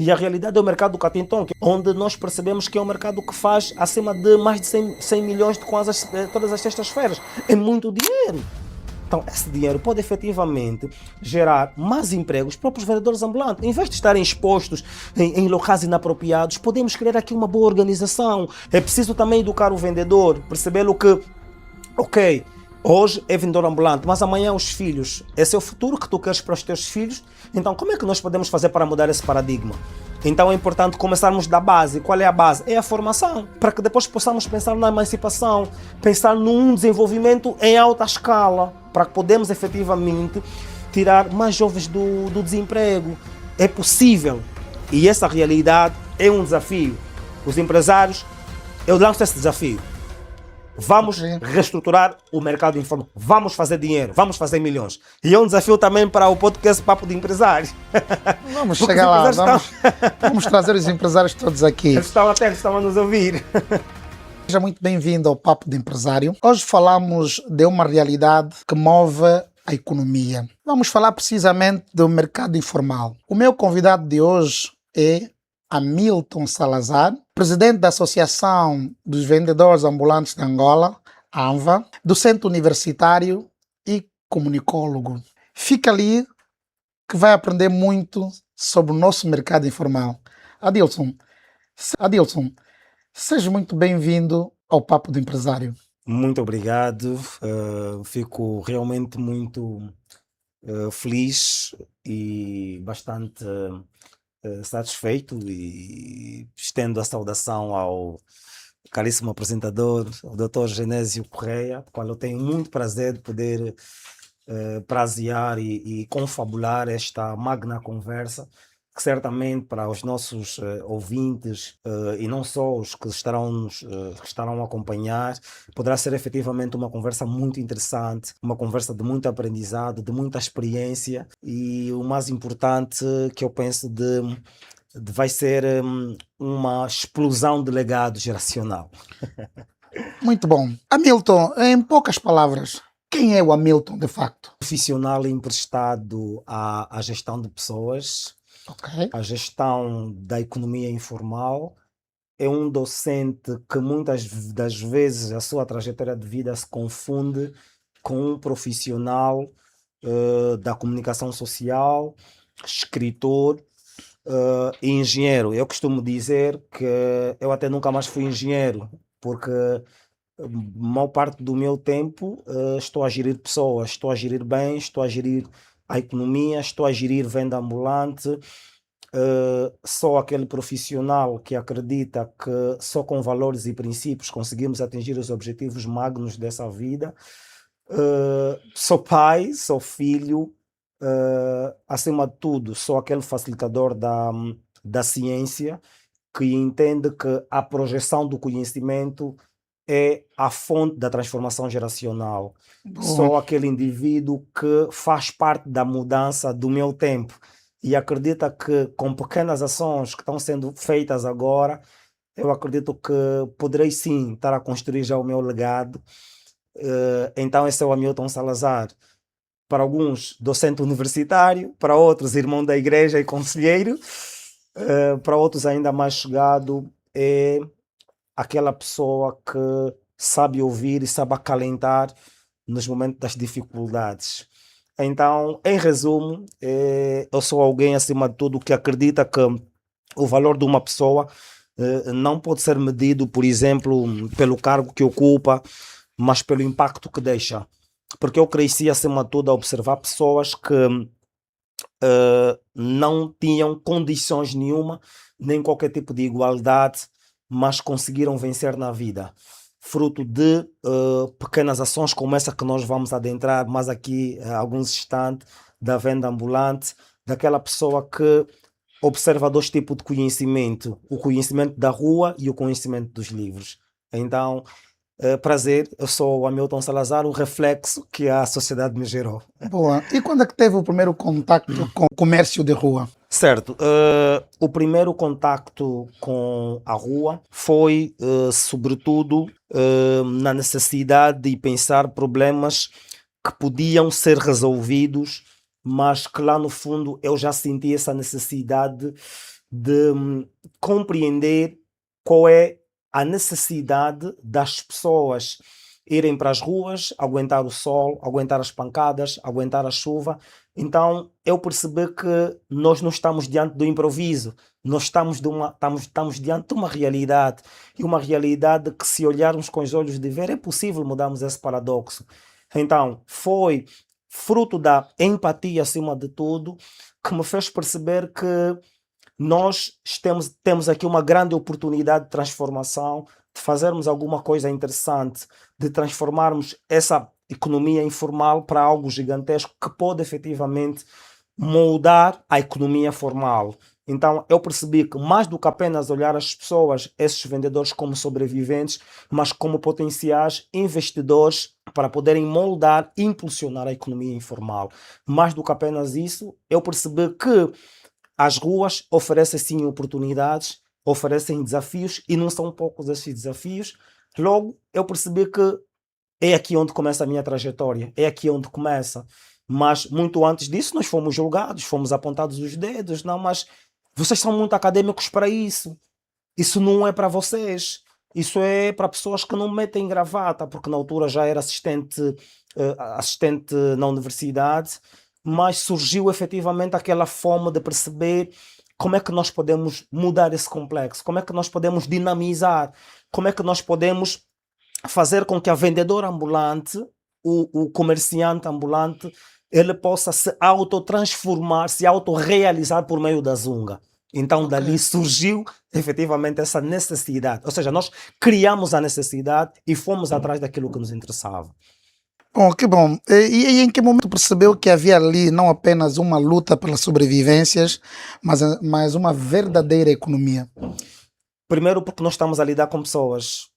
E a realidade é o mercado do Catinton, onde nós percebemos que é um mercado que faz acima de mais de 100 milhões de kwanzas todas as sextas-feiras. É muito dinheiro. Então, esse dinheiro pode efetivamente gerar mais empregos para os vendedores ambulantes. Em vez de estarem expostos em locais inapropriados, podemos criar aqui uma boa organização. É preciso também educar o vendedor, percebê-lo que, ok, hoje é vendedor ambulante, mas amanhã os filhos, esse é o futuro que tu queres para os teus filhos. Então, como é que nós podemos fazer para mudar esse paradigma? Então é importante começarmos da base. Qual é a base? É a formação, para que depois possamos pensar na emancipação, pensar num desenvolvimento em alta escala, para que podemos efetivamente tirar mais jovens do desemprego. É possível, e essa realidade é um desafio. Os empresários, eu lanço esse desafio. Vamos reestruturar o mercado informal. Vamos fazer dinheiro, vamos fazer milhões. E é um desafio também para o podcast Papo de Empresários. Vamos chegar lá, vamos trazer os empresários todos aqui. Eles estão atentos, estão a nos ouvir. Seja muito bem-vindo ao Papo de Empresário. Hoje falamos de uma realidade que move a economia. Vamos falar precisamente do mercado informal. O meu convidado de hoje é Hamilton Salazar, presidente da Associação dos Vendedores Ambulantes de Angola, ANVA, docente universitário e comunicólogo. Fica ali que vai aprender muito sobre o nosso mercado informal. Adilson, seja muito bem-vindo ao Papo do Empresário. Muito obrigado. Fico realmente muito feliz e bastante satisfeito, e estendo a saudação ao caríssimo apresentador, o Dr. Genésio Correia, com qual eu tenho muito prazer de poder prazear e confabular esta magna conversa, que certamente para os nossos ouvintes e não só os que estarão a acompanhar, poderá ser efetivamente uma conversa muito interessante, uma conversa de muito aprendizado, de muita experiência, e o mais importante que eu penso vai ser uma explosão de legado geracional. Muito bom. Hamilton, em poucas palavras, quem é o Hamilton de facto? Profissional emprestado à gestão de pessoas, a gestão da economia informal. É um docente que muitas das vezes a sua trajetória de vida se confunde com um profissional da comunicação social, escritor e engenheiro. Eu costumo dizer que eu até nunca mais fui engenheiro, porque a maior parte do meu tempo estou a gerir pessoas, estou a gerir bens, estou a gerir a economia, estou a gerir venda ambulante. Sou aquele profissional que acredita que só com valores e princípios conseguimos atingir os objetivos magnos dessa vida. Sou pai, sou filho, acima de tudo, sou aquele facilitador da ciência, que entende que a projeção do conhecimento é a fonte da transformação geracional. Sou aquele indivíduo que faz parte da mudança do meu tempo e acredita que com pequenas ações que estão sendo feitas agora, eu acredito que poderei sim estar a construir já o meu legado. Então esse é o Hamilton Salazar. Para alguns, docente universitário, para outros, irmão da igreja e conselheiro, para outros ainda mais chegado, é aquela pessoa que sabe ouvir e sabe acalentar nos momentos das dificuldades. Então, em resumo, eu sou alguém, acima de tudo, que acredita que o valor de uma pessoa não pode ser medido, por exemplo, pelo cargo que ocupa, mas pelo impacto que deixa. Porque eu cresci, acima de tudo, a observar pessoas que não tinham condições nenhuma, nem qualquer tipo de igualdade, mas conseguiram vencer na vida, fruto de pequenas ações como essa que nós vamos adentrar mais aqui alguns instantes, da venda ambulante, daquela pessoa que observa dois tipos de conhecimento, o conhecimento da rua e o conhecimento dos livros. Então, prazer, eu sou o Hamilton Salazar, o reflexo que a sociedade me gerou. Boa. E quando é que teve o primeiro contacto com o comércio de rua? Certo. O primeiro contacto com a rua foi, sobretudo, na necessidade de pensar problemas que podiam ser resolvidos, mas que lá no fundo eu já senti essa necessidade de compreender qual é a necessidade das pessoas irem para as ruas, aguentar o sol, aguentar as pancadas, aguentar a chuva. Então eu percebi que nós não estamos diante do improviso, nós estamos diante de uma realidade, e uma realidade que, se olharmos com os olhos de ver, é possível mudarmos esse paradoxo. Então foi fruto da empatia, acima de tudo, que me fez perceber que nós temos aqui uma grande oportunidade de transformação, de fazermos alguma coisa interessante, de transformarmos essa economia informal para algo gigantesco que pode efetivamente moldar a economia formal. Então eu percebi que, mais do que apenas olhar as pessoas, esses vendedores, como sobreviventes, mas como potenciais investidores para poderem moldar e impulsionar a economia informal. Mais do que apenas isso, eu percebi que as ruas oferecem sim oportunidades, oferecem desafios, e não são poucos esses desafios. Logo, eu percebi que é aqui onde começa a minha trajetória, é aqui onde começa. Mas muito antes disso nós fomos julgados, fomos apontados os dedos. Não, mas vocês são muito acadêmicos para isso. Isso não é para vocês. Isso é para pessoas que não metem gravata, porque na altura já era assistente na universidade, mas surgiu efetivamente aquela fome de perceber como é que nós podemos mudar esse complexo, como é que nós podemos dinamizar, como é que nós podemos fazer com que a vendedora ambulante, o comerciante ambulante, ele possa se autotransformar, se autorrealizar por meio da Zunga. Então dali surgiu efetivamente essa necessidade, ou seja, nós criamos a necessidade e fomos atrás daquilo que nos interessava. Bom, que bom. E em que momento percebeu que havia ali não apenas uma luta pelas sobrevivências, mas uma verdadeira economia? Primeiro, porque nós estamos a lidar com pessoas.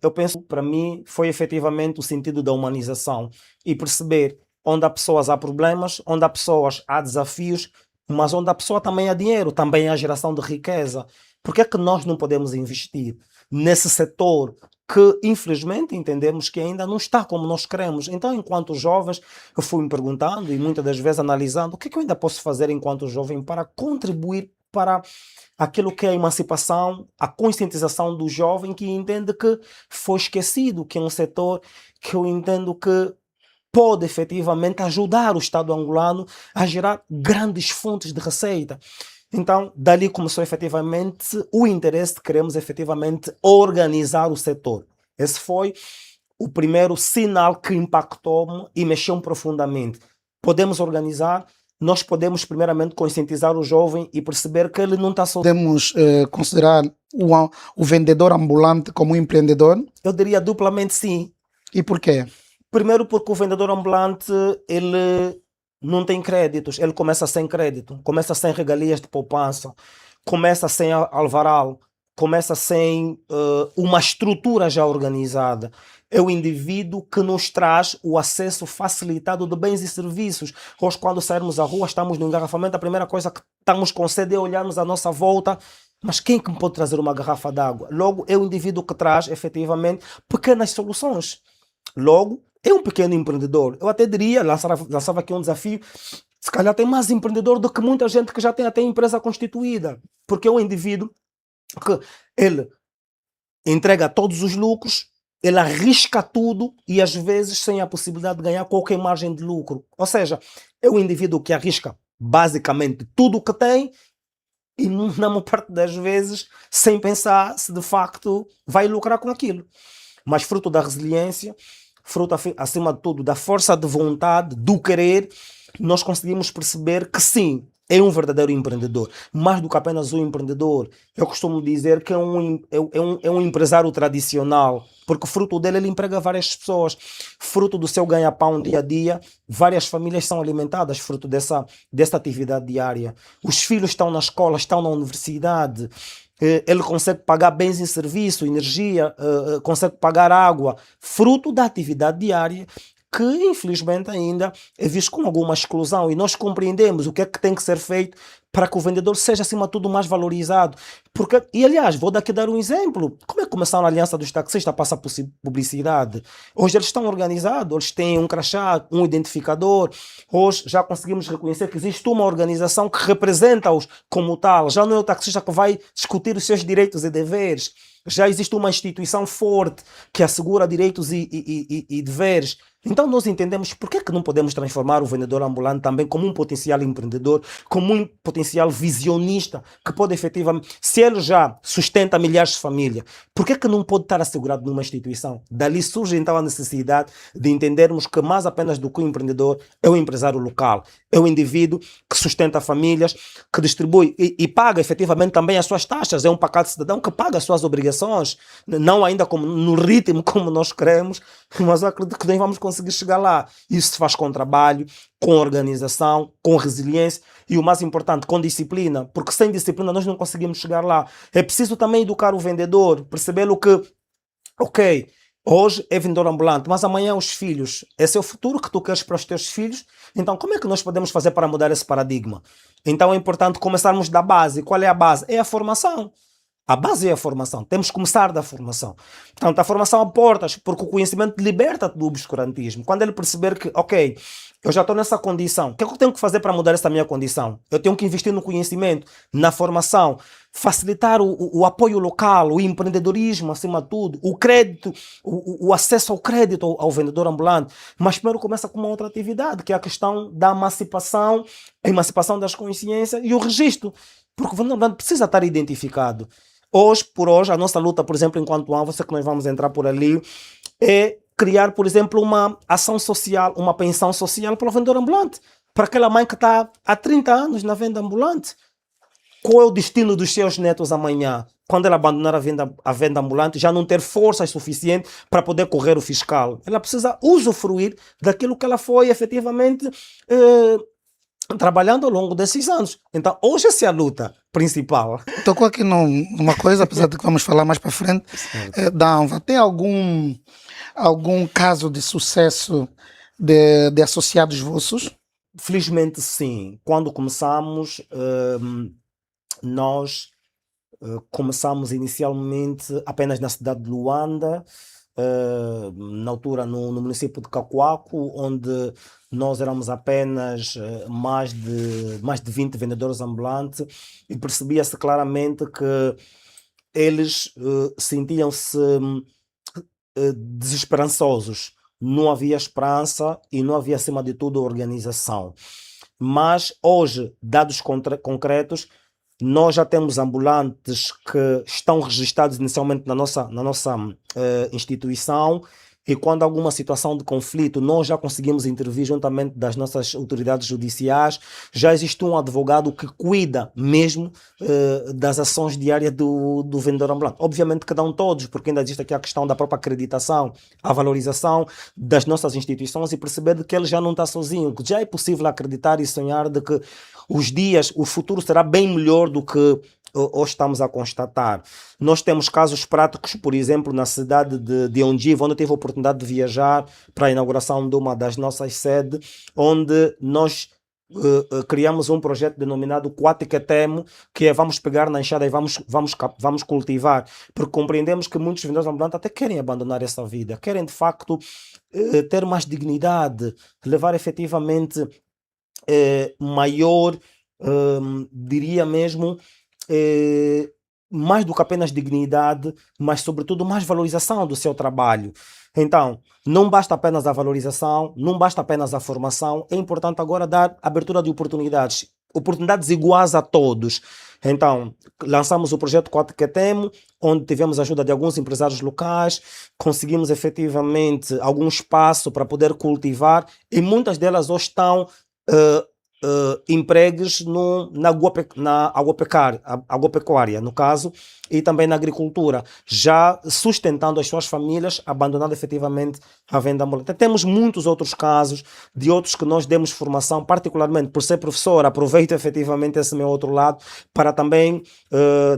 Eu penso, para mim, foi efetivamente o sentido da humanização e perceber onde há pessoas há problemas, onde há pessoas há desafios, mas onde a pessoa também há dinheiro, também há geração de riqueza. Por que é que nós não podemos investir nesse setor que, infelizmente, entendemos que ainda não está como nós queremos? Então, enquanto jovens, eu fui me perguntando e muitas das vezes analisando o que é que eu ainda posso fazer enquanto jovem para contribuir para aquilo que é a emancipação, a conscientização do jovem, que entende que foi esquecido, que é um setor que eu entendo que pode efetivamente ajudar o Estado angolano a gerar grandes fontes de receita. Então, dali começou efetivamente o interesse de queremos efetivamente organizar o setor. Esse foi o primeiro sinal que impactou-me e mexeu profundamente. Podemos organizar, nós podemos primeiramente conscientizar o jovem e perceber que ele não está só... Podemos considerar o vendedor ambulante como um empreendedor? Eu diria duplamente sim. E por quê? Primeiro porque o vendedor ambulante, ele não tem créditos, ele começa sem crédito, começa sem regalias de poupança, começa sem alvará, começa sem uma estrutura já organizada. É o indivíduo que nos traz o acesso facilitado de bens e serviços. Hoje, quando sairmos à rua, estamos no engarrafamento, a primeira coisa que estamos com sede é olharmos à nossa volta. Mas quem que me pode trazer uma garrafa d'água? Logo, é o indivíduo que traz, efetivamente, pequenas soluções. Logo, é um pequeno empreendedor. Eu até diria, lançava aqui um desafio, se calhar tem mais empreendedor do que muita gente que já tem até empresa constituída. Porque é um indivíduo que ele entrega todos os lucros, ele arrisca tudo e às vezes sem a possibilidade de ganhar qualquer margem de lucro. Ou seja, é um indivíduo que arrisca basicamente tudo o que tem e na maior parte das vezes sem pensar se de facto vai lucrar com aquilo. Mas fruto da resiliência, fruto acima de tudo da força de vontade, do querer, nós conseguimos perceber que sim, é um verdadeiro empreendedor. Mais do que apenas um empreendedor, eu costumo dizer que é um empresário tradicional, porque fruto dele ele emprega várias pessoas, fruto do seu ganha-pão dia a dia, várias famílias são alimentadas fruto dessa atividade diária. Os filhos estão na escola, estão na universidade, ele consegue pagar bens e serviços, energia, consegue pagar água, fruto da atividade diária que infelizmente ainda é visto com alguma exclusão, e nós compreendemos o que é que tem que ser feito para que o vendedor seja acima de tudo mais valorizado. Porque, e aliás, vou daqui dar um exemplo. Como é que começaram a Aliança dos Taxistas a passar publicidade? Hoje eles estão organizados, eles têm um crachá, um identificador. Hoje já conseguimos reconhecer que existe uma organização que representa-os como tal. Já não é o taxista que vai discutir os seus direitos e deveres. Já existe uma instituição forte que assegura direitos e deveres. Então nós entendemos por que não podemos transformar o vendedor ambulante também como um potencial empreendedor, como um potencial visionista, que pode efetivamente, se ele já sustenta milhares de famílias, por que não pode estar assegurado numa instituição? Dali surge então a necessidade de entendermos que mais apenas do que o empreendedor é o empresário local, é o indivíduo que sustenta famílias, que distribui e paga efetivamente também as suas taxas, é um pacato cidadão que paga as suas obrigações, não ainda como, no ritmo como nós queremos, mas eu acredito que nem vamos conseguir chegar lá. Isso se faz com trabalho, com organização, com resiliência e o mais importante, com disciplina, porque sem disciplina nós não conseguimos chegar lá. É preciso também educar o vendedor, perceber o que, ok, hoje é vendedor ambulante, mas amanhã os filhos, esse é o futuro que tu queres para os teus filhos, então como é que nós podemos fazer para mudar esse paradigma? Então é importante começarmos da base. Qual é a base? É a formação. A base é a formação, temos que começar da formação. Portanto, a formação a portas, porque o conhecimento liberta-te do obscurantismo. Quando ele perceber que, ok, eu já estou nessa condição, o que é que eu tenho que fazer para mudar essa minha condição? Eu tenho que investir no conhecimento, na formação, facilitar o apoio local, o empreendedorismo acima de tudo, o crédito, o acesso ao crédito ao vendedor ambulante. Mas primeiro começa com uma outra atividade, que é a questão da emancipação, a emancipação das consciências e o registro. Porque o vendedor ambulante precisa estar identificado. Hoje, por hoje, a nossa luta, por exemplo, enquanto ANVA, sei que nós vamos entrar por ali, é criar, por exemplo, uma ação social, uma pensão social para o vendedor ambulante. Para aquela mãe que está há 30 anos na venda ambulante. Qual é o destino dos seus netos amanhã? Quando ela abandonar a venda ambulante, já não ter forças suficientes para poder correr o fiscal. Ela precisa usufruir daquilo que ela foi efetivamente trabalhando ao longo desses anos. Então, hoje essa é a luta principal. Tocou aqui numa coisa, apesar de que vamos falar mais para frente, da ANVA. Tem algum caso de sucesso de associados vossos? Felizmente sim. Quando começamos, nós começamos inicialmente apenas na cidade de Luanda, na altura no município de Cacoaco, onde nós éramos apenas mais de 20 vendedores ambulantes, e percebia-se claramente que eles sentiam-se desesperançosos. Não havia esperança e não havia, acima de tudo, organização. Mas hoje, dados concretos, nós já temos ambulantes que estão registrados inicialmente na nossa instituição, e quando há alguma situação de conflito, nós já conseguimos intervir juntamente das nossas autoridades judiciais. Já existe um advogado que cuida mesmo das ações diárias do vendedor ambulante. Obviamente que não todos, porque ainda existe aqui a questão da própria acreditação, a valorização das nossas instituições e perceber de que ele já não está sozinho, que já é possível acreditar e sonhar de que o futuro será bem melhor do que hoje estamos a constatar. Nós temos casos práticos, por exemplo, na cidade de Ondiva, onde eu tive a oportunidade de viajar para a inauguração de uma das nossas sedes, onde nós criamos um projeto denominado Quaticatemo, que é vamos pegar na enxada e vamos cultivar, porque compreendemos que muitos vendedores ambulantes até querem abandonar essa vida, querem de facto ter mais dignidade, levar efetivamente maior, diria mesmo, mais do que apenas dignidade, mas sobretudo mais valorização do seu trabalho. Então, não basta apenas a valorização, não basta apenas a formação, é importante agora dar abertura de oportunidades iguais a todos. Então, lançamos o projeto Quaticatemo, onde tivemos a ajuda de alguns empresários locais, conseguimos efetivamente algum espaço para poder cultivar, e muitas delas hoje estão empregues na agropecuária, no caso, e também na agricultura, já sustentando as suas famílias, abandonando efetivamente a venda ambulante. Temos muitos outros casos de outros que nós demos formação, particularmente por ser professor, aproveito efetivamente esse meu outro lado para também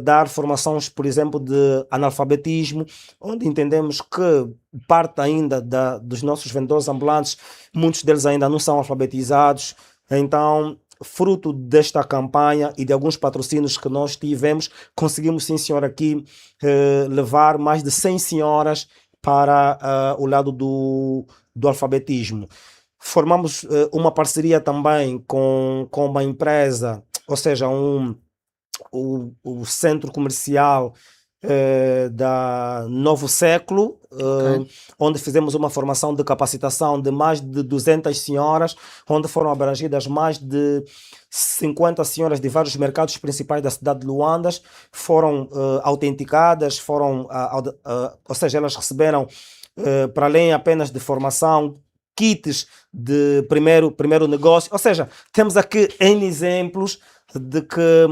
dar formações, por exemplo, de analfabetismo, onde entendemos que parte ainda dos nossos vendedores ambulantes, muitos deles ainda não são alfabetizados. Então, fruto desta campanha e de alguns patrocínios que nós tivemos, conseguimos, sim senhor, aqui levar mais de 100 senhoras para o lado do alfabetismo. Formamos uma parceria também com uma empresa, ou seja, o centro comercial da Novo Século, onde fizemos uma formação de capacitação de mais de 200 senhoras, onde foram abrangidas mais de 50 senhoras de vários mercados principais da cidade de Luanda, foram autenticadas, ou seja, elas receberam, para além apenas de formação, kits de primeiro negócio, ou seja, temos aqui N exemplos de que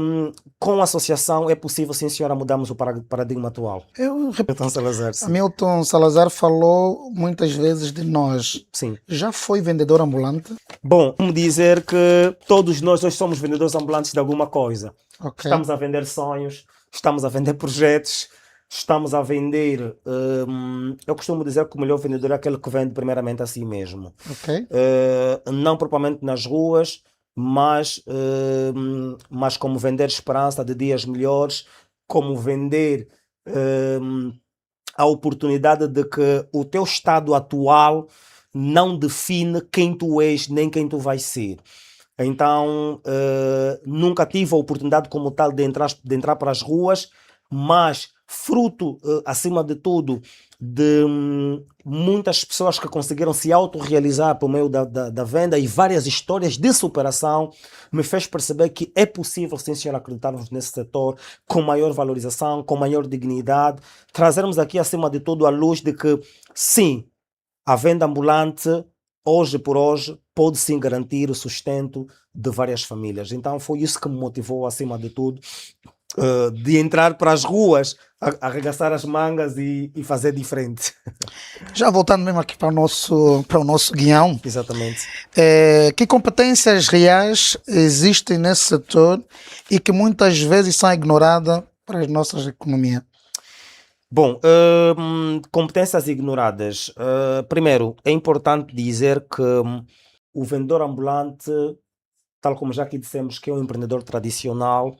com a associação é possível, sim senhora, mudarmos o paradigma atual. Milton Salazar, Milton Salazar falou muitas vezes de nós. Sim. Já foi vendedor ambulante? Bom, vamos dizer que todos nós hoje somos vendedores ambulantes de alguma coisa. Okay. Estamos a vender sonhos, estamos a vender projetos, estamos a vender... eu costumo dizer que o melhor vendedor é aquele que vende primeiramente a si mesmo. Okay. Não propriamente nas ruas, mas como vender esperança de dias melhores, como vender a oportunidade de que o teu estado atual não define quem tu és nem quem tu vais ser. Então, nunca tive a oportunidade como tal de entrar para as ruas, mas fruto, acima de tudo, de muitas pessoas que conseguiram se autorrealizar por meio da venda e várias histórias de superação, me fez perceber que é possível, sim senhor, acreditarmos nesse setor com maior valorização, com maior dignidade, trazermos aqui, acima de tudo, a luz de que, sim, a venda ambulante, hoje por hoje, pode sim garantir o sustento de várias famílias. Então foi isso que me motivou, acima de tudo, de entrar para as ruas, arregaçar as mangas e fazer diferente. Já voltando mesmo aqui para o nosso guião. Exatamente. Que competências reais existem nesse setor e que muitas vezes são ignoradas para as nossas economias? Bom, competências ignoradas. Primeiro, é importante dizer que o vendedor ambulante, tal como já aqui dissemos que é um empreendedor tradicional,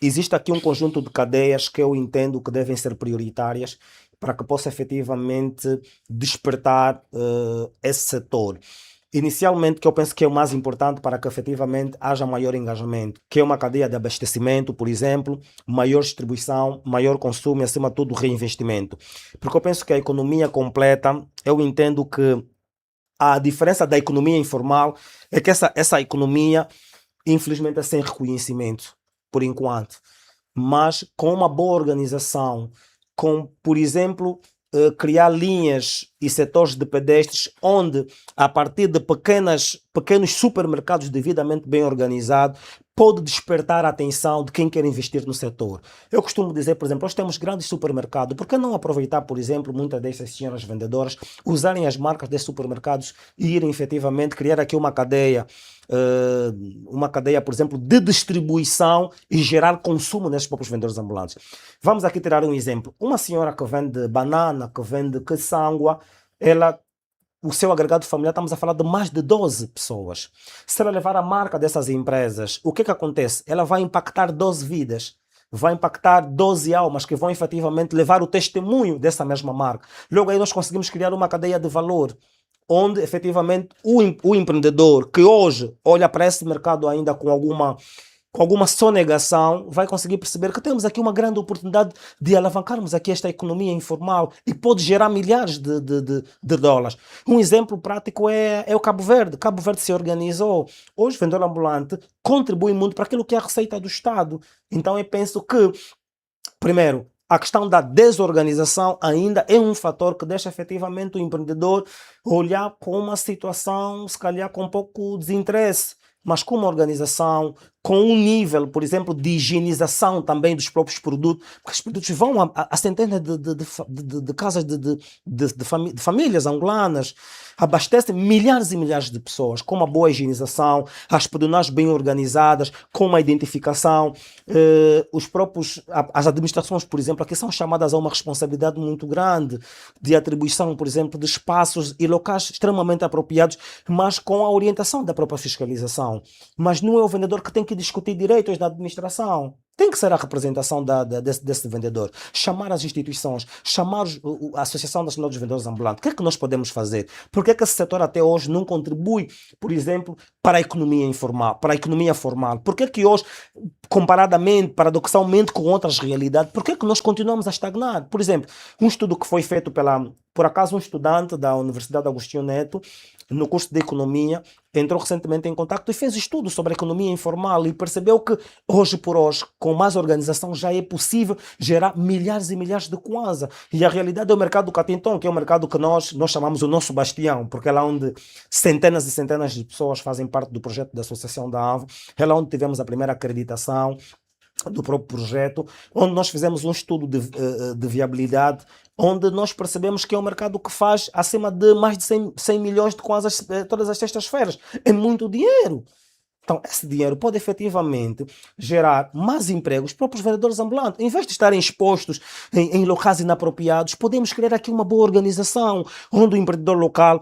existe aqui um conjunto de cadeias que eu entendo que devem ser prioritárias para que possa efetivamente despertar esse setor. Inicialmente, que eu penso que é o mais importante para que efetivamente haja maior engajamento, que é uma cadeia de abastecimento, por exemplo, maior distribuição, maior consumo e, acima de tudo, reinvestimento. Porque eu penso que a economia completa, eu entendo que a diferença da economia informal é que essa economia, infelizmente, é sem reconhecimento, por enquanto. Mas com uma boa organização, com, por exemplo, criar linhas e setores de pedestres onde, a partir de pequenos supermercados devidamente bem organizados, pode despertar a atenção de quem quer investir no setor. Eu costumo dizer, por exemplo, nós temos grandes supermercados, por que não aproveitar, por exemplo, muitas dessas senhoras vendedoras, usarem as marcas desses supermercados e irem efetivamente criar aqui uma cadeia, por exemplo, de distribuição e gerar consumo nesses próprios vendedores ambulantes. Vamos aqui tirar um exemplo. Uma senhora que vende banana, que vende caçangua, o seu agregado familiar, estamos a falar de mais de 12 pessoas. Se ela levar a marca dessas empresas, o que acontece? Ela vai impactar 12 vidas, vai impactar 12 almas que vão efetivamente levar o testemunho dessa mesma marca. Logo aí nós conseguimos criar uma cadeia de valor, onde efetivamente o empreendedor que hoje olha para esse mercado ainda com alguma sonegação, vai conseguir perceber que temos aqui uma grande oportunidade de alavancarmos aqui esta economia informal e pode gerar milhares de dólares. Um exemplo prático é o Cabo Verde. Cabo Verde se organizou. Hoje, o vendedor ambulante contribui muito para aquilo que é a receita do Estado. Então, eu penso que, primeiro, a questão da desorganização ainda é um fator que deixa efetivamente o empreendedor olhar com uma situação, se calhar com um pouco de desinteresse, mas com uma organização, com um nível, por exemplo, de higienização também dos próprios produtos, porque os produtos vão a centenas de casas de famílias angolanas, abastecem milhares e milhares de pessoas com uma boa higienização, as pedonais bem organizadas, com uma identificação. As administrações, por exemplo, aqui são chamadas a uma responsabilidade muito grande de atribuição, por exemplo, de espaços e locais extremamente apropriados, mas com a orientação da própria fiscalização. Mas não é o vendedor que tem que discutir direitos da administração. Tem que ser a representação desse vendedor. Chamar as instituições, chamar a Associação Nacional dos Vendedores Ambulantes. O que é que nós podemos fazer? Por que é que esse setor até hoje não contribui, por exemplo, para a economia informal, para a economia formal? Por que é que hoje, comparadamente, paradoxalmente com outras realidades, por que é que nós continuamos a estagnar? Por exemplo, um estudo que foi feito por acaso, um estudante da Universidade Agostinho Neto, no curso de Economia, entrou recentemente em contato e fez estudos sobre a economia informal e percebeu que, hoje por hoje, com mais organização, já é possível gerar milhares e milhares de kwanza. E a realidade é o mercado do Catinton, que é um mercado que nós chamamos o nosso bastião, porque é lá onde centenas e centenas de pessoas fazem parte do projeto da Associação da AVO, é lá onde tivemos a primeira acreditação do próprio projeto, onde nós fizemos um estudo de viabilidade, onde nós percebemos que é um mercado que faz acima de mais de 100 milhões de kwanzas todas as sextas-feiras. É muito dinheiro. Então, esse dinheiro pode efetivamente gerar mais empregos para os vendedores ambulantes. Em vez de estarem expostos em locais inapropriados, podemos criar aqui uma boa organização, onde o empreendedor local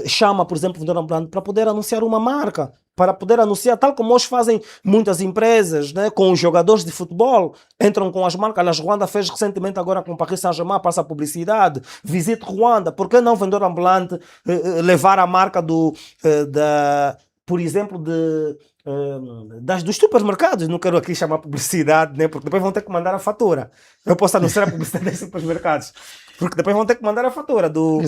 chama, por exemplo, o vendedor ambulante para poder anunciar uma marca, para poder anunciar, tal como hoje fazem muitas empresas, né, com os jogadores de futebol, entram com as marcas. A Ruanda fez recentemente agora com o Paris Saint-Germain, passa a publicidade, visite Ruanda. Por que não o vendedor ambulante levar a marca por exemplo, dos supermercados? Não quero aqui chamar publicidade, né? Porque depois vão ter que mandar a fatura. Eu posso anunciar a publicidade dos supermercados, porque depois vão ter que mandar a fatura do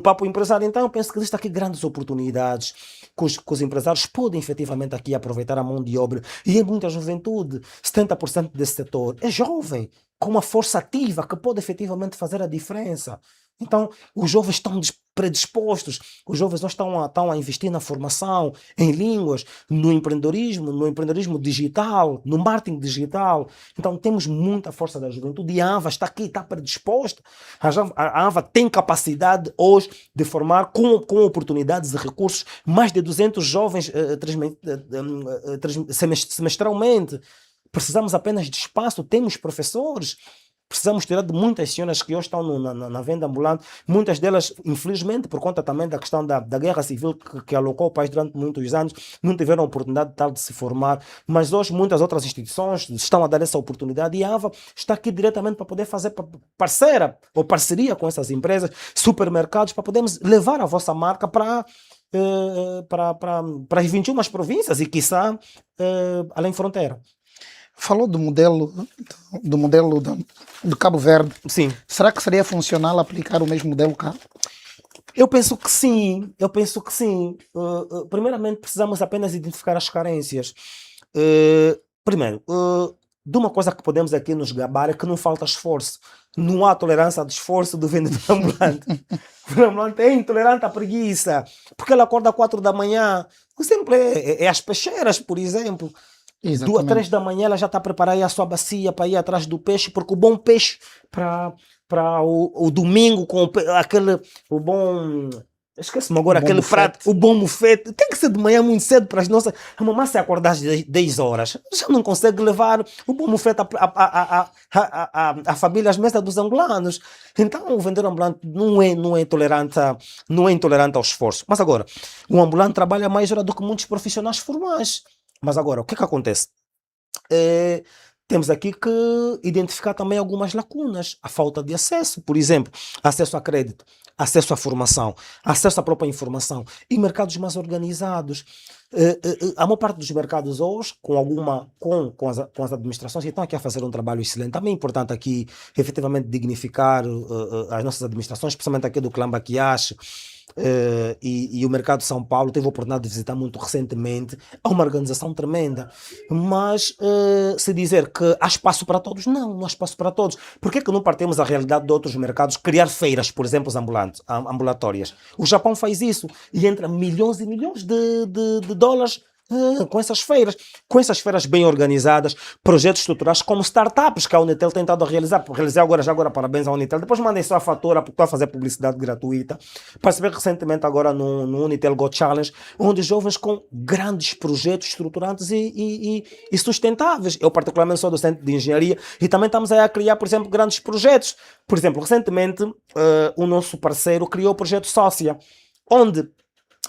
Papo Empresário. Então eu penso que existem aqui grandes oportunidades que os empresários podem efetivamente aqui aproveitar a mão de obra. E é muita juventude. 70% desse setor é jovem, com uma força ativa que pode efetivamente fazer a diferença. Então, os jovens estão predispostos, os jovens hoje estão a investir na formação, em línguas, no empreendedorismo digital, no marketing digital. Então, temos muita força da juventude e a AVA está aqui, está predisposta. A AVA tem capacidade hoje de formar, com oportunidades e recursos, mais de 200 jovens semestralmente. Precisamos apenas de espaço, temos professores. Precisamos tirar de muitas senhoras que hoje estão na venda ambulante, muitas delas, infelizmente, por conta também da questão da guerra civil que alocou o país durante muitos anos, não tiveram a oportunidade de se formar, mas hoje muitas outras instituições estão a dar essa oportunidade e a AVA está aqui diretamente para poder fazer parceria com essas empresas, supermercados, para podermos levar a vossa marca para as 21 províncias e, quiçá, além fronteira. Falou do modelo do Cabo Verde. Sim. Será que seria funcional aplicar o mesmo modelo cá? Eu penso que sim. Primeiramente, precisamos apenas identificar as carências. Primeiro, de uma coisa que podemos aqui nos gabar é que não falta esforço. Não há tolerância de esforço do vendedor ambulante. O vendedor ambulante é intolerante à preguiça, porque ele acorda às 4 da manhã. O exemplo é as peixeiras, por exemplo. 2 a 3 da manhã ela já está a preparar a sua bacia para ir atrás do peixe, porque o bom peixe para o domingo com o bom... Esquece-me agora, aquele prato, o bom mufete, tem que ser de manhã muito cedo para as nossas... A mamãe se acordar às 10 horas, já não consegue levar o bom mufete à família, às mesas dos angolanos. Então o vendedor ambulante não é intolerante ao esforço. Mas agora, o ambulante trabalha mais hora do que muitos profissionais formais. Mas agora, o que acontece? Temos aqui que identificar também algumas lacunas. A falta de acesso, por exemplo, acesso a crédito, acesso à formação, acesso à própria informação e mercados mais organizados. A maior parte dos mercados hoje, com as administrações, estão aqui a fazer um trabalho excelente. Também é importante aqui, efetivamente, dignificar as nossas administrações, especialmente aqui do Clã Baquiache, e o mercado de São Paulo, tive a oportunidade de visitar muito recentemente, é uma organização tremenda, mas se dizer que há espaço para todos, não há espaço para todos. Por que não partimos da realidade de outros mercados, criar feiras, por exemplo, ambulatórias? O Japão faz isso e entra milhões e milhões de dólares com essas feiras bem organizadas, projetos estruturais como startups que a Unitel tem tentado realizar agora, parabéns à Unitel, depois mandem só a fatura porque estou a fazer publicidade gratuita. Participei recentemente agora no Unitel Go Challenge, onde jovens com grandes projetos estruturantes e sustentáveis. Eu particularmente sou docente de engenharia e também estamos aí a criar, por exemplo, grandes projetos. Por exemplo, recentemente o nosso parceiro criou o projeto Sócia, onde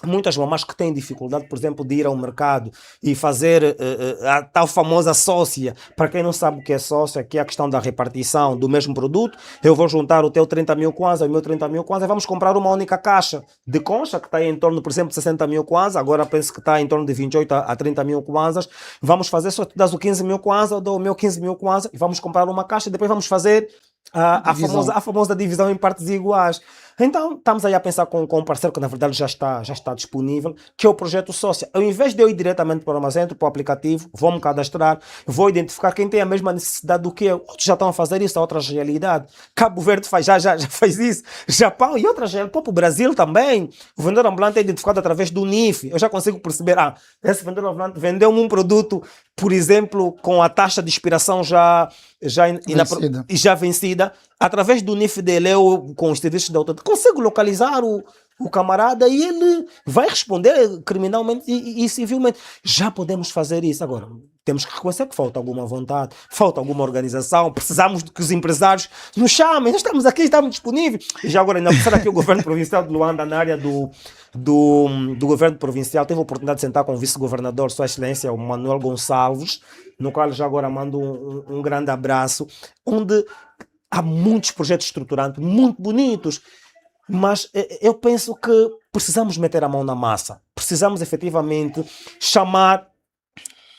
muitas mamás que têm dificuldade, por exemplo, de ir ao mercado e fazer a tal famosa sócia. Para quem não sabe o que é sócia, aqui é a questão da repartição do mesmo produto. Eu vou juntar o teu 30 mil kwanza e o meu 30 mil kwanza e vamos comprar uma única caixa de concha que está em torno, por exemplo, de 60 mil kwanza. Agora penso que está em torno de 28 a 30 mil kwanzas. Vamos fazer, só tu dás o 15 mil kwanza, eu dou o meu 15 mil kwanza e vamos comprar uma caixa e depois vamos fazer a famosa divisão em partes iguais. Então, estamos aí a pensar com um parceiro que na verdade já está disponível, que é o projeto Sócia. Ao invés de eu ir diretamente para o armazém, para o aplicativo, vou-me cadastrar, vou identificar quem tem a mesma necessidade do que eu. Outros já estão a fazer isso, a outras realidades. Cabo Verde já faz isso. Japão e outras realidades. O Brasil também. O vendedor ambulante é identificado através do NIF. Eu já consigo perceber, esse vendedor ambulante vendeu-me um produto, por exemplo, com a taxa de expiração já vencida. Através do NIF dele, eu, com os serviços de autoridade, consigo localizar o camarada e ele vai responder criminalmente e civilmente. Já podemos fazer isso. Agora, temos que reconhecer que falta alguma vontade, falta alguma organização, precisamos de que os empresários nos chamem. Nós estamos aqui, estamos disponíveis. E já agora, ainda será aqui o governo provincial de Luanda, na área do governo provincial, teve a oportunidade de sentar com o vice-governador, Sua Excelência, o Manuel Gonçalves, no qual já agora mando um grande abraço, onde há muitos projetos estruturantes, muito bonitos, mas eu penso que precisamos meter a mão na massa. Precisamos efetivamente chamar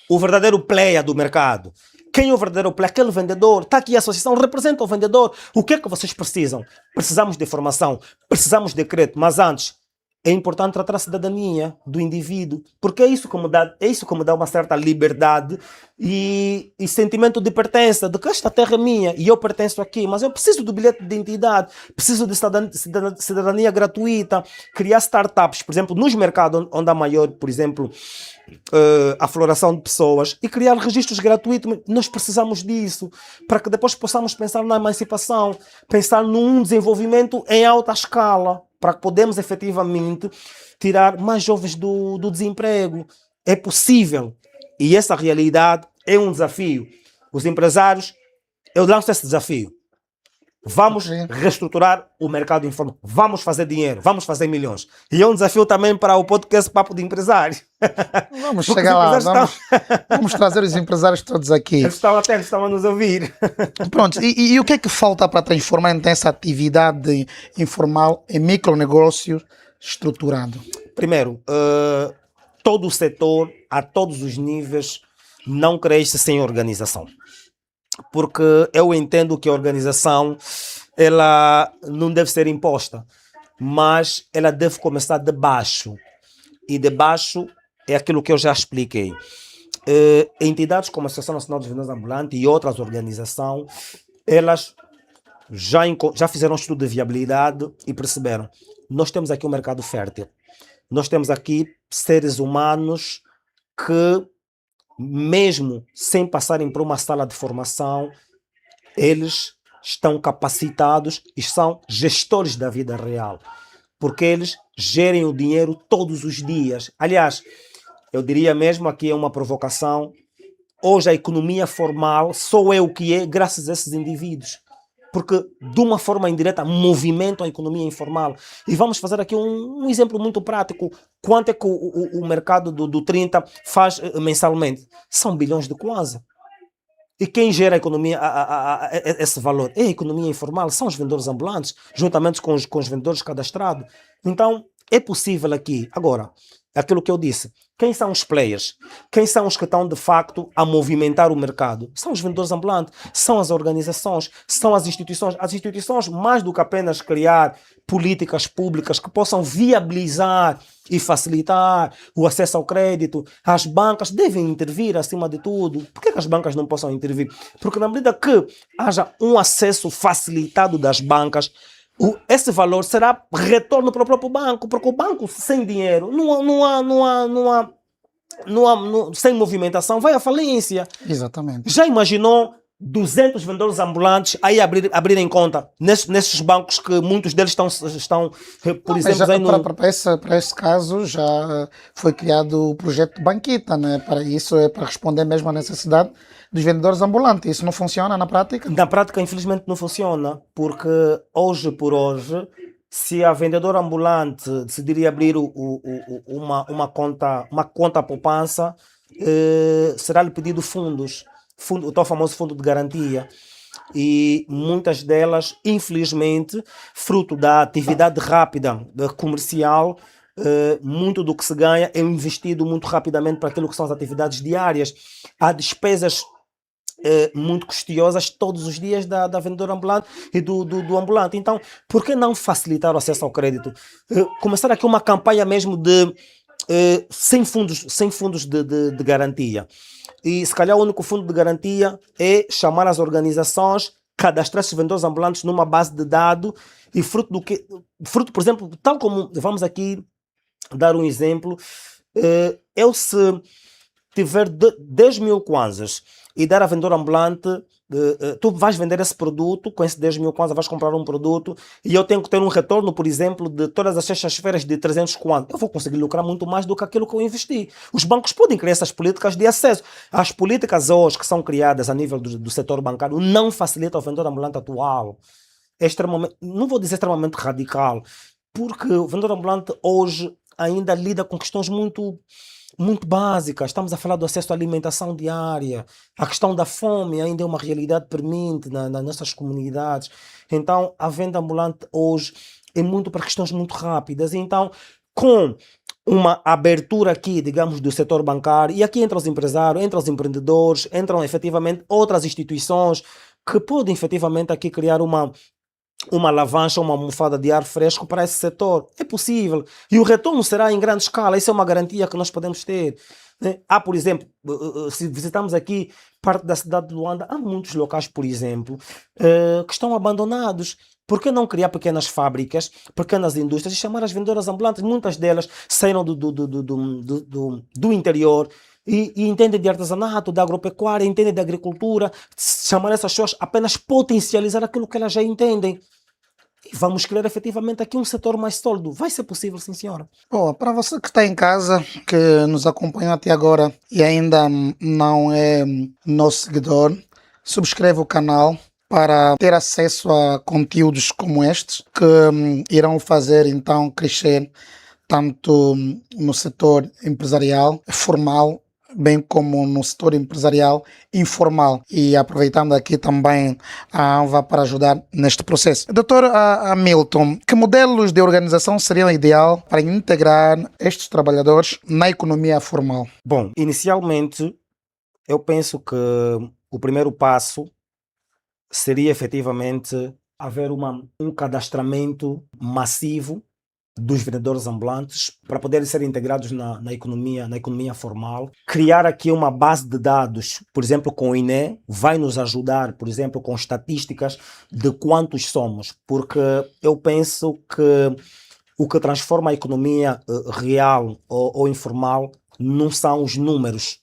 o verdadeiro player do mercado. Quem é o verdadeiro player? Aquele vendedor. Está aqui a associação, representa o vendedor. O que é que vocês precisam? Precisamos de formação, precisamos de crédito, mas antes é importante tratar a cidadania do indivíduo, porque é isso que me dá uma certa liberdade e sentimento de pertença, de que esta terra é minha e eu pertenço aqui, mas eu preciso do bilhete de identidade, preciso de cidadania gratuita, criar startups, por exemplo, nos mercados onde há maior, por exemplo, afloração de pessoas e criar registros gratuitos. Nós precisamos disso para que depois possamos pensar na emancipação, pensar num desenvolvimento em alta escala, para que podemos efetivamente tirar mais jovens do desemprego. É possível. E essa realidade é um desafio. Os empresários, eu lanço esse desafio. Vamos reestruturar o mercado informal. Vamos fazer dinheiro. Vamos fazer milhões. E é um desafio também para o podcast Papo de Empresário. Vamos chegar lá. Vamos trazer os empresários todos aqui. Eles estão atentos, estão a nos ouvir. Pronto. E o que é que falta para transformar então essa atividade informal em micronegócio estruturado? Primeiro, todo o setor, a todos os níveis, não cresce sem organização. Porque eu entendo que a organização ela não deve ser imposta, mas ela deve começar de baixo. E de baixo é aquilo que eu já expliquei. Entidades como a Associação Nacional dos Vendedores Ambulantes e outras organizações, elas já fizeram um estudo de viabilidade e perceberam: nós temos aqui um mercado fértil. Nós temos aqui seres humanos que, mesmo sem passarem por uma sala de formação, eles estão capacitados e são gestores da vida real, porque eles gerem o dinheiro todos os dias. Aliás, eu diria mesmo, aqui é uma provocação, hoje a economia formal só é o que é graças a esses indivíduos, porque de uma forma indireta movimentam a economia informal. E vamos fazer aqui um exemplo muito prático. Quanto é que o mercado do 30 faz mensalmente? São bilhões de kwanza. E quem gera a economia, esse valor? É a economia informal, são os vendedores ambulantes, juntamente com os vendedores cadastrados. Então, é possível aqui. Agora, aquilo que eu disse, Quem são os players? Quem são os que estão de facto a movimentar o mercado? São os vendedores ambulantes, são as organizações, são as instituições. As instituições, mais do que apenas criar políticas públicas que possam viabilizar e facilitar o acesso ao crédito, as bancas devem intervir acima de tudo. Por que as bancas não possam intervir? Porque na medida que haja um acesso facilitado das bancas, esse valor será retorno para o próprio banco, porque o banco sem dinheiro, sem movimentação, vai à falência. Exatamente. Já imaginou 200 vendedores ambulantes aí abrirem conta nesses bancos que muitos deles estão por exemplo... Para esse caso já foi criado o projeto Banquita, né? Para isso é para responder mesmo à necessidade dos vendedores ambulantes. Isso não funciona na prática? Na prática, infelizmente, não funciona, porque hoje por hoje, se a vendedora ambulante decidir abrir uma conta poupança, será-lhe pedido fundos, o tal famoso fundo de garantia. E muitas delas, infelizmente, fruto da atividade rápida comercial, muito do que se ganha é investido muito rapidamente para aquilo que são as atividades diárias. Há despesas muito custiosas todos os dias da vendedora ambulante e do ambulante. Então, por que não facilitar o acesso ao crédito? Começar aqui uma campanha mesmo de sem fundos de garantia. E se calhar o único fundo de garantia é chamar as organizações, cadastrar esses vendedores ambulantes numa base de dados e fruto, por exemplo, tal como vamos aqui dar um exemplo, eu se tiver 10 mil kwanzas e dar a vendedor ambulante, tu vais vender esse produto, com esse 10 mil kwanzas vais comprar um produto e eu tenho que ter um retorno, por exemplo, de todas as sextas-feiras de 300 kwanzas. Eu vou conseguir lucrar muito mais do que aquilo que eu investi. Os bancos podem criar essas políticas de acesso. As políticas hoje que são criadas a nível do setor bancário não facilitam o vendedor ambulante atual. É extremamente, não vou dizer extremamente radical, porque o vendedor ambulante hoje ainda lida com questões muito básicas. Estamos a falar do acesso à alimentação diária. A questão da fome ainda é uma realidade premente nas nossas comunidades. Então, a venda ambulante hoje é muito para questões muito rápidas. Então, com uma abertura aqui, digamos, do setor bancário, e aqui entram os empresários, entram os empreendedores, entram efetivamente outras instituições que podem efetivamente aqui criar uma alavanca, uma almofada de ar fresco para esse setor. É possível. E o retorno será em grande escala. Isso é uma garantia que nós podemos ter. Há, por exemplo, se visitamos aqui parte da cidade de Luanda, há muitos locais, por exemplo, que estão abandonados. Por que não criar pequenas fábricas, pequenas indústrias e chamar as vendedoras ambulantes? Muitas delas saíram do interior e entendem de artesanato, de agropecuária, entendem de agricultura. Chamar essas pessoas apenas potencializar aquilo que elas já entendem. E vamos criar efetivamente aqui um setor mais sólido. Vai ser possível, sim, senhora. Bom, para você que está em casa, que nos acompanhou até agora e ainda não é nosso seguidor, subscreva o canal para ter acesso a conteúdos como estes, que irão fazer então crescer tanto no setor empresarial formal, bem como no setor empresarial informal, e aproveitando aqui também a ANVA para ajudar neste processo. Doutor Hamilton, que modelos de organização seriam ideal para integrar estes trabalhadores na economia formal? Bom, inicialmente eu penso que o primeiro passo seria efetivamente haver um cadastramento massivo dos vendedores ambulantes para poderem ser integrados na economia formal. Criar aqui uma base de dados, por exemplo, com o INE, vai nos ajudar, por exemplo, com estatísticas de quantos somos, porque eu penso que o que transforma a economia real ou informal não são os números,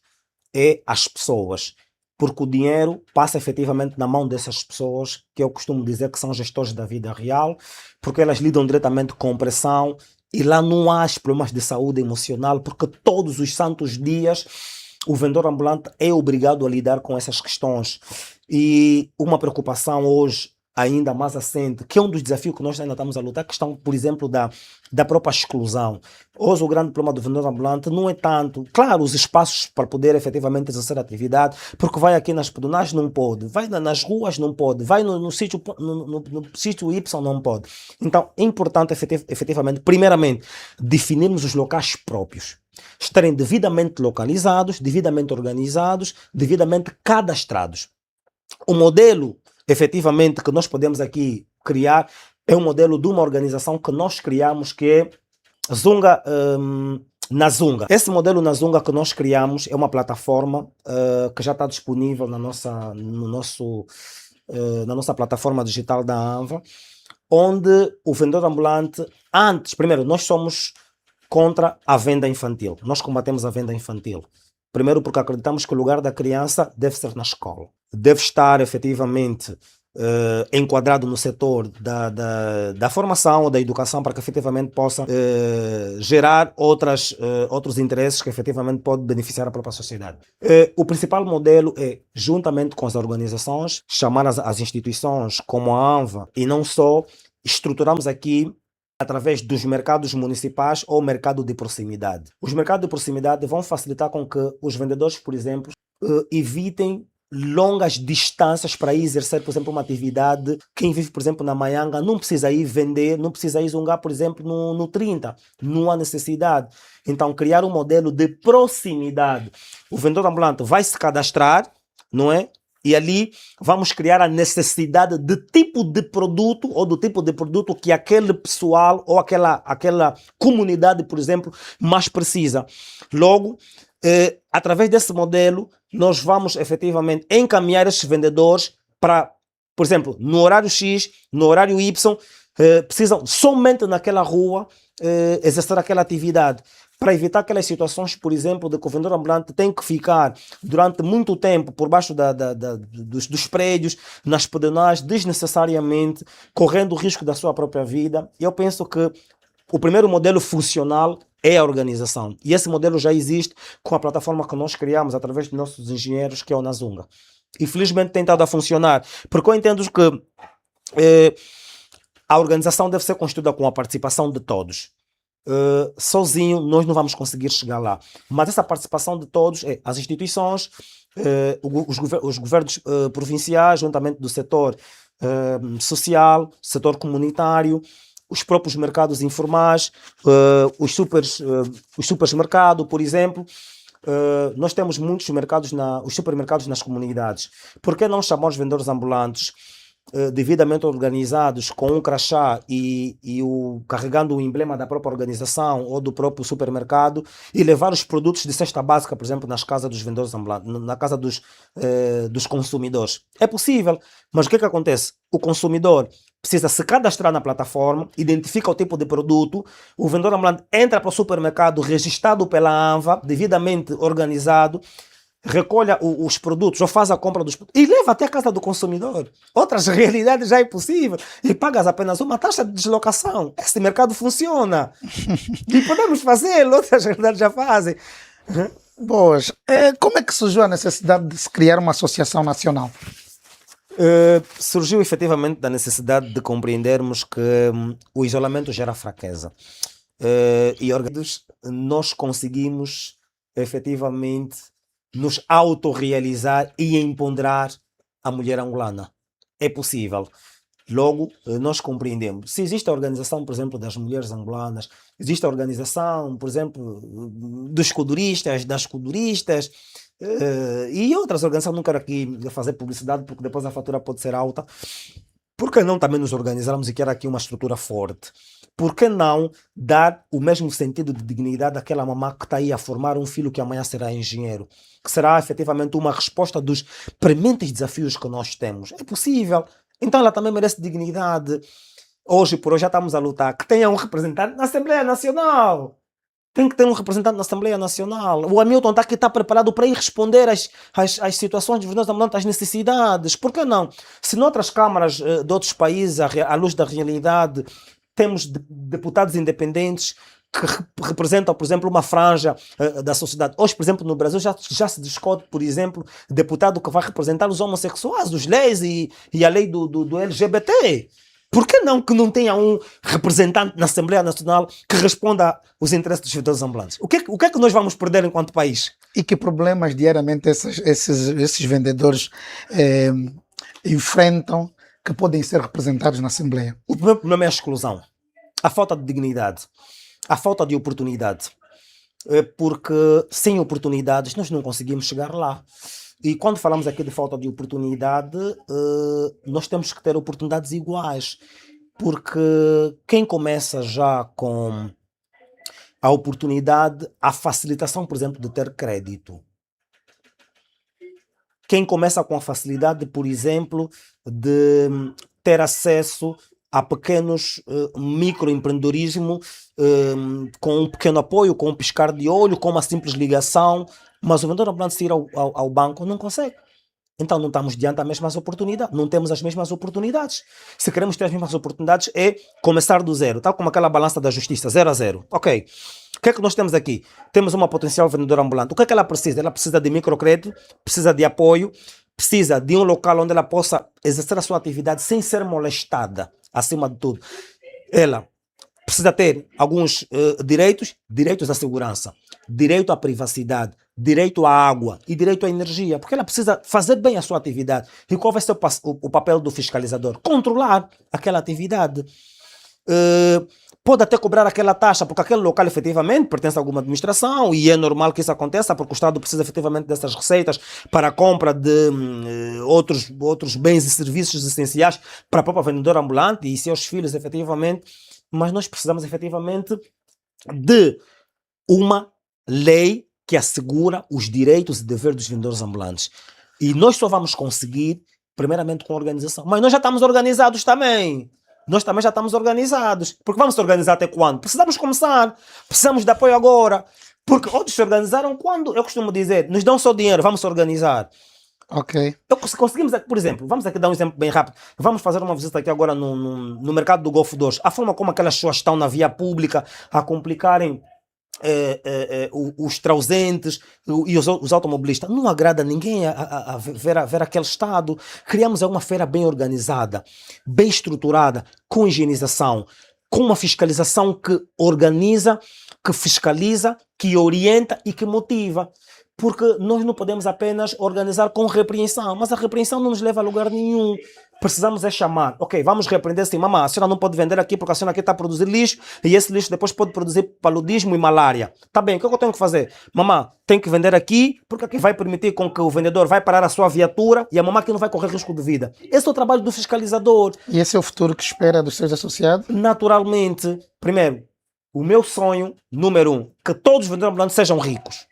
é as pessoas. Porque o dinheiro passa efetivamente na mão dessas pessoas, que eu costumo dizer que são gestores da vida real, porque elas lidam diretamente com pressão e lá não há problemas de saúde emocional, porque todos os santos dias o vendedor ambulante é obrigado a lidar com essas questões. E uma preocupação hoje ainda mais assente, que é um dos desafios que nós ainda estamos a lutar, a questão, por exemplo, da própria exclusão. Hoje o grande problema do vendedor ambulante não é tanto, claro, os espaços para poder efetivamente exercer atividade, porque vai aqui nas pedonais não pode, vai nas ruas não pode, vai no sítio Y não pode. Então é importante efetivamente, primeiramente, definirmos os locais próprios. estarem devidamente localizados, devidamente organizados, devidamente cadastrados. O modelo, efetivamente, que nós podemos aqui criar é um modelo de uma organização que nós criamos, que é Zunga na Zunga. Esse modelo na Zunga que nós criamos é uma plataforma que já está disponível na nossa plataforma digital da ANVA, onde o vendedor ambulante, primeiro, nós somos contra a venda infantil. Nós combatemos a venda infantil. Primeiro porque acreditamos que o lugar da criança deve ser na escola. Deve estar efetivamente enquadrado no setor da formação ou da educação, para que efetivamente possa gerar outros interesses que efetivamente podem beneficiar a própria sociedade. O principal modelo é, juntamente com as organizações, chamar as instituições como a ANVA, e não só, estruturamos aqui através dos mercados municipais ou mercado de proximidade. Os mercados de proximidade vão facilitar com que os vendedores, por exemplo, evitem longas distâncias para ir exercer, por exemplo, uma atividade. Quem vive, por exemplo, na Maianga não precisa ir vender, não precisa ir zungar, por exemplo, no 30. Não há necessidade. Então, criar um modelo de proximidade. O vendedor ambulante vai se cadastrar, não é? E ali vamos criar a necessidade de tipo de produto ou do tipo de produto que aquele pessoal ou aquela comunidade, por exemplo, mais precisa. Logo, através desse modelo, nós vamos efetivamente encaminhar esses vendedores para, por exemplo, no horário X, no horário Y, precisam somente naquela rua exercer aquela atividade, para evitar aquelas situações, por exemplo, de que o vendedor ambulante tem que ficar durante muito tempo por baixo dos prédios, nas pedonais, desnecessariamente, correndo o risco da sua própria vida. E eu penso que o primeiro modelo funcional é a organização. E esse modelo já existe com a plataforma que nós criamos através de nossos engenheiros, que é o Nazunga. E felizmente tem estado a funcionar, porque eu entendo que a organização deve ser construída com a participação de todos. Sozinho nós não vamos conseguir chegar lá, mas essa participação de todos, as instituições, os governos provinciais, juntamente do setor social, setor comunitário, os próprios mercados informais, os supermercados, por exemplo. Nós temos muitos mercados, os supermercados nas comunidades. Por que não chamar os vendedores ambulantes devidamente organizados, com um crachá carregando o emblema da própria organização ou do próprio supermercado, e levar os produtos de cesta básica, por exemplo, nas casas dos vendedores ambulantes, na casa dos consumidores? É possível, mas o que acontece? O consumidor precisa se cadastrar na plataforma, identifica o tipo de produto, o vendedor ambulante entra para o supermercado registrado pela ANVA, devidamente organizado, recolhe os produtos ou faz a compra dos produtos e leva até a casa do consumidor. Outras realidades já é possível. E pagas apenas uma taxa de deslocação. Esse mercado funciona. E podemos fazê-lo, outras realidades já fazem. Boas. Como é que surgiu a necessidade de se criar uma associação nacional? Surgiu efetivamente da necessidade de compreendermos que o isolamento gera fraqueza. E nós conseguimos efetivamente nos autorrealizar e empoderar a mulher angolana. É possível. Logo, nós compreendemos. Se existe a organização, por exemplo, das mulheres angolanas, existe a organização, por exemplo, dos escuduristas, das escuduristas, e outras organizações. Não quero aqui fazer publicidade, porque depois a fatura pode ser alta. Por que não também nos organizarmos e criar aqui uma estrutura forte? Por que não dar o mesmo sentido de dignidade àquela mamã que está aí a formar um filho que amanhã será engenheiro? Que será efetivamente uma resposta dos prementes desafios que nós temos. É possível. Então ela também merece dignidade. Hoje por hoje já estamos a lutar. Que tenha um representante na Assembleia Nacional. Tem que ter um representante na Assembleia Nacional. O Hamilton está preparado para ir responder às situações de vendedores ambulantes, às necessidades. Por que não? Se noutras câmaras de outros países, à luz da realidade, temos deputados independentes que representam, por exemplo, uma franja da sociedade. Hoje, por exemplo, no Brasil já se discute, por exemplo, deputado que vai representar os homossexuais, os leis e a lei do LGBT. Por que não tenha um representante na Assembleia Nacional que responda aos interesses dos vendedores ambulantes? O que é que nós vamos perder enquanto país? E que problemas diariamente esses vendedores enfrentam que podem ser representados na Assembleia? O primeiro problema é a exclusão, a falta de dignidade, a falta de oportunidade. porque sem oportunidades nós não conseguimos chegar lá. E quando falamos aqui de falta de oportunidade, nós temos que ter oportunidades iguais, porque quem começa já com a oportunidade, a facilitação, por exemplo, de ter crédito. Quem começa com a facilidade, por exemplo, de ter acesso a pequenos microempreendedorismo com um pequeno apoio, com um piscar de olho, com uma simples ligação, mas o vendedor ambulante se ir ao banco não consegue. Então não estamos diante das mesmas oportunidades, não temos as mesmas oportunidades. Se queremos ter as mesmas oportunidades é começar do zero, tal como aquela balança da justiça, 0 a 0. Ok, o que é que nós temos aqui? Temos uma potencial vendedora ambulante. O que é que ela precisa? Ela precisa de microcrédito, precisa de apoio, precisa de um local onde ela possa exercer a sua atividade sem ser molestada, acima de tudo. Ela precisa ter alguns direitos à segurança, direito à privacidade, direito à água e direito à energia, porque ela precisa fazer bem a sua atividade. E qual vai ser o papel do fiscalizador? Controlar aquela atividade. Pode até cobrar aquela taxa, porque aquele local efetivamente pertence a alguma administração e é normal que isso aconteça, porque o Estado precisa efetivamente dessas receitas para a compra de outros bens e serviços essenciais para a própria vendedora ambulante e seus filhos efetivamente, mas nós precisamos efetivamente de uma lei que assegura os direitos e deveres dos vendedores ambulantes. E nós só vamos conseguir, primeiramente, com organização. Mas nós já estamos organizados também. Nós também já estamos organizados. Porque vamos se organizar até quando? Precisamos começar. Precisamos de apoio agora. Porque outros se organizaram quando, eu costumo dizer, nos dão só dinheiro, vamos se organizar. Ok. Se conseguimos, por exemplo, vamos aqui dar um exemplo bem rápido. Vamos fazer uma visita aqui agora no mercado do Golfo 2. A forma como aquelas pessoas estão na via pública a complicarem os trausentes e os automobilistas, não agrada ninguém a ver aquele estado. Criamos uma feira bem organizada, bem estruturada, com higienização, com uma fiscalização que organiza, que fiscaliza, que orienta e que motiva. Porque nós não podemos apenas organizar com repreensão, mas a repreensão não nos leva a lugar nenhum. Precisamos é chamar, ok, vamos repreender assim, mamãe, a senhora não pode vender aqui porque a senhora aqui está a produzir lixo e esse lixo depois pode produzir paludismo e malária. Tá bem, o que eu tenho que fazer? Mamãe, tem que vender aqui porque aqui vai permitir com que o vendedor vai parar a sua viatura e a mamãe aqui não vai correr risco de vida. Esse é o trabalho do fiscalizador. E esse é o futuro que espera dos seus associados? Naturalmente, primeiro, o meu sonho, número 1, que todos os vendedores ambulantes sejam ricos.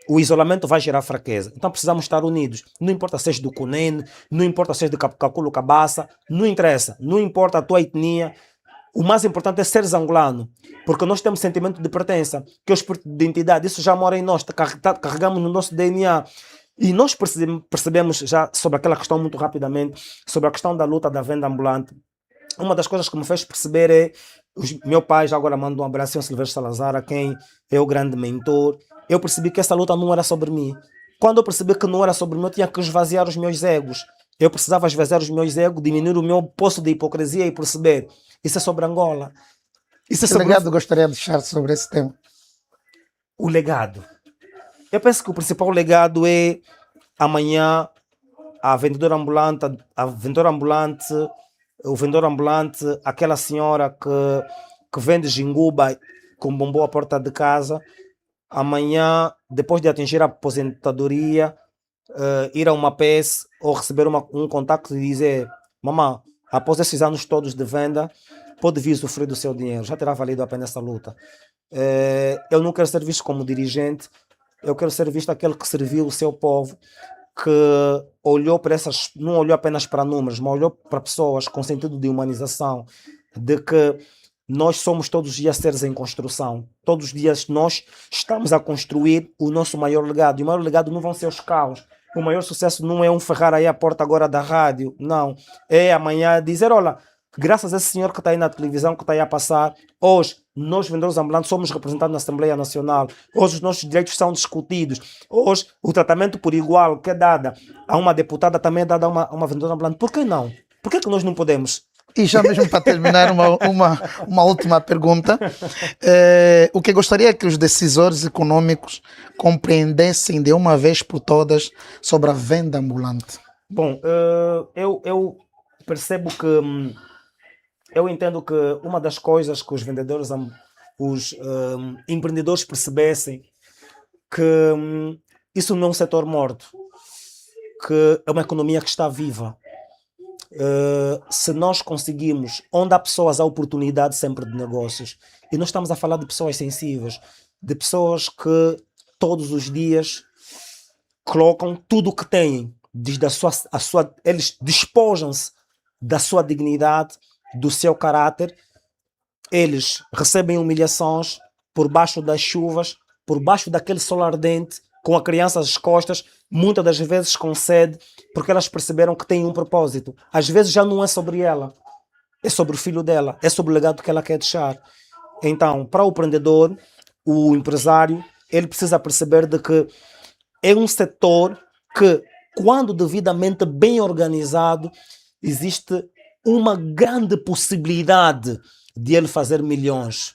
O isolamento vai gerar fraqueza. Então precisamos estar unidos. Não importa se és do Cunene, não importa se és de Caculo Cabaça, não interessa. Não importa a tua etnia. O mais importante é seres angolano. Porque nós temos sentimento de pertença, que é o espírito de identidade. Isso já mora em nós, carregamos no nosso DNA. E nós percebemos já sobre aquela questão muito rapidamente, sobre a questão da luta da venda ambulante. Uma das coisas que me fez perceber é, meu pai já agora manda um abraço ao Silvério Salazar, a quem é o grande mentor. Eu percebi que essa luta não era sobre mim. Quando eu percebi que não era sobre mim, eu tinha que esvaziar os meus egos. Eu precisava esvaziar os meus egos, diminuir o meu poço de hipocrisia e perceber, isso é sobre Angola. Isso é sobre... Que legado gostaria de deixar sobre esse tema? O legado. Eu penso que o principal legado é amanhã o vendedor ambulante, o vendedor ambulante, aquela senhora que vende jinguba com bombom à porta de casa, amanhã, depois de atingir a aposentadoria, ir a uma PS ou receber um contacto e dizer, mamãe, após esses anos todos de venda, pode vir sofrer do seu dinheiro, já terá valido a pena essa luta. Eu não quero ser visto como dirigente, eu quero ser visto aquele que serviu o seu povo, que olhou para essas, não olhou apenas para números, mas olhou para pessoas com sentido de humanização, de que nós somos todos os dias seres em construção. Todos os dias nós estamos a construir o nosso maior legado. E o maior legado não vão ser os carros. O maior sucesso não é um ferrar aí à porta agora da rádio. Não. É amanhã dizer, olha, graças a esse senhor que está aí na televisão, que está aí a passar, hoje nós vendedores ambulantes somos representados na Assembleia Nacional. Hoje os nossos direitos são discutidos. Hoje o tratamento por igual que é dado a uma deputada também é dado a uma vendedora ambulante. Por que não? Por que nós não podemos? E já mesmo para terminar, uma última pergunta. O que gostaria é que os decisores econômicos compreendessem de uma vez por todas sobre a venda ambulante. Bom, eu percebo que... Eu entendo que uma das coisas que os vendedores os empreendedores percebessem que isso não é um setor morto, que é uma economia que está viva. Se nós conseguirmos, onde há pessoas, há oportunidade sempre de negócios. E nós estamos a falar de pessoas sensíveis, de pessoas que todos os dias colocam tudo o que têm, desde eles despojam-se da sua dignidade, do seu caráter, eles recebem humilhações por baixo das chuvas, por baixo daquele sol ardente, com a criança às costas, muitas das vezes com sede, porque elas perceberam que têm um propósito. Às vezes já não é sobre ela, é sobre o filho dela, é sobre o legado que ela quer deixar. Então, para o empreendedor, o empresário, ele precisa perceber de que é um setor que, quando devidamente bem organizado, existe uma grande possibilidade de ele fazer milhões.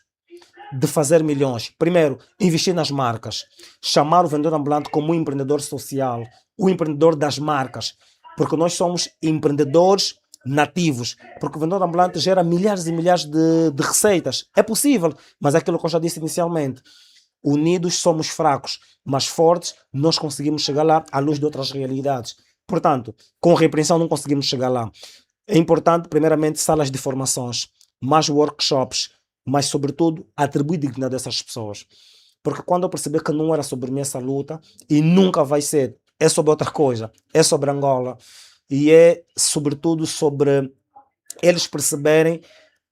Primeiro, investir nas marcas. Chamar o vendedor ambulante como um empreendedor social, o empreendedor das marcas. Porque nós somos empreendedores nativos. Porque o vendedor ambulante gera milhares e milhares de receitas. É possível, mas é aquilo que eu já disse inicialmente. Unidos somos fracos, mas fortes nós conseguimos chegar lá à luz de outras realidades. Portanto, com repreensão não conseguimos chegar lá. É importante, primeiramente, salas de formações, mais workshops, mas, sobretudo, atribuir dignidade a essas pessoas. Porque quando eu perceber que não era sobre mim essa luta, e nunca vai ser, é sobre outra coisa, é sobre Angola, e é, sobretudo, sobre eles perceberem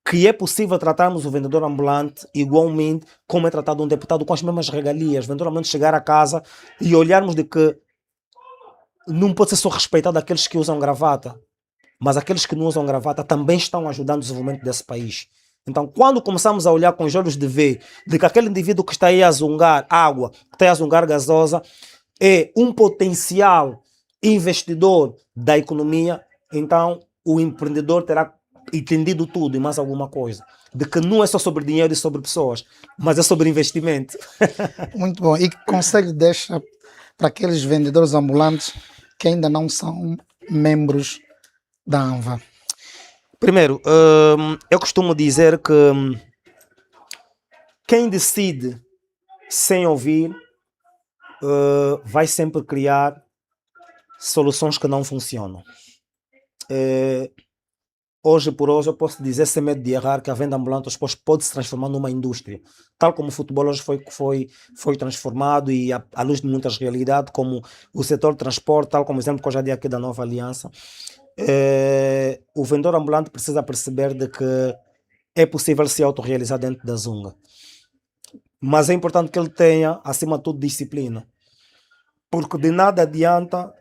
que é possível tratarmos o vendedor ambulante igualmente como é tratado um deputado, com as mesmas regalias. O vendedor ambulante chegar a casa e olharmos de que não pode ser só respeitado aqueles que usam gravata, mas aqueles que não usam gravata também estão ajudando o desenvolvimento desse país. Então, quando começamos a olhar com os olhos de ver de que aquele indivíduo que está aí a zungar água, que está aí a zungar gasosa, é um potencial investidor da economia, então o empreendedor terá entendido tudo e mais alguma coisa. De que não é só sobre dinheiro e sobre pessoas, mas é sobre investimento. Muito bom. E que conselho deixa para aqueles vendedores ambulantes que ainda não são membros da ANVA? Primeiro, eu costumo dizer que quem decide sem ouvir vai sempre criar soluções que não funcionam. Hoje por hoje eu posso dizer sem medo de errar que a venda ambulante depois pode se transformar numa indústria, tal como o futebol hoje foi transformado e à luz de muitas realidades, como o setor de transporte, tal como o exemplo que eu já dei aqui da Nova Aliança. O vendedor ambulante precisa perceber de que é possível se autorrealizar dentro da Zunga, mas é importante que ele tenha, acima de tudo, disciplina, porque de nada adianta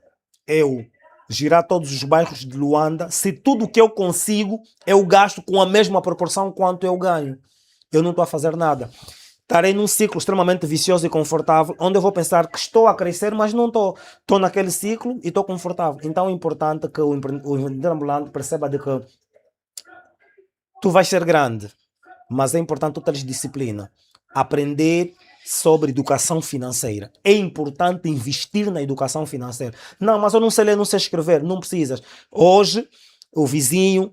eu girar todos os bairros de Luanda se tudo que eu consigo eu gasto com a mesma proporção quanto eu ganho. Eu não estou a fazer nada. Estarei num ciclo extremamente vicioso e confortável, onde eu vou pensar que estou a crescer, mas não estou. Estou naquele ciclo e estou confortável. Então é importante que o vendedor ambulante perceba de que tu vais ser grande, mas é importante tu teres disciplina. Aprender sobre educação financeira. É importante investir na educação financeira. Não, mas eu não sei ler, não sei escrever. Não precisas. Hoje, o vizinho,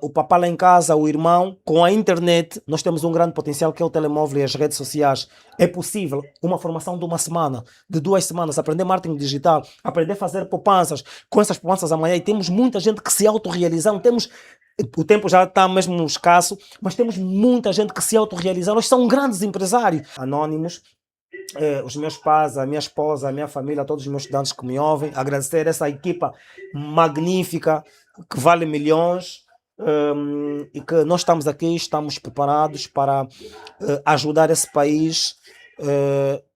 o papá lá em casa, o irmão, com a internet, nós temos um grande potencial que é o telemóvel e as redes sociais. É possível uma formação de uma semana, de 2 semanas, aprender marketing digital, aprender a fazer poupanças, com essas poupanças amanhã. E temos muita gente que se autorrealiza. O tempo já está mesmo escasso, mas temos muita gente que se autorrealiza. Nós são grandes empresários. Anónimos, os meus pais, a minha esposa, a minha família, todos os meus estudantes que me ouvem, agradecer essa equipa magnífica que vale milhões, e que nós estamos aqui, estamos preparados para ajudar esse país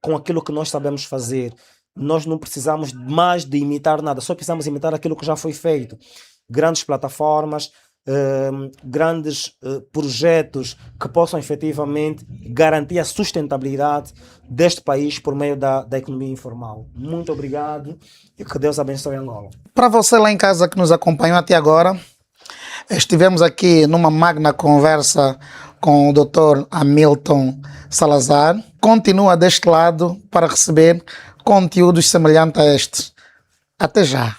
com aquilo que nós sabemos fazer. Nós não precisamos mais de imitar nada, só precisamos imitar aquilo que já foi feito. Grandes plataformas, grandes projetos que possam efetivamente garantir a sustentabilidade deste país por meio da economia informal. Muito obrigado e que Deus abençoe Angola. Para você lá em casa que nos acompanhou até agora, estivemos aqui numa magna conversa com o Dr. Hamilton Salazar. Continua deste lado para receber conteúdos semelhantes a este. Até já!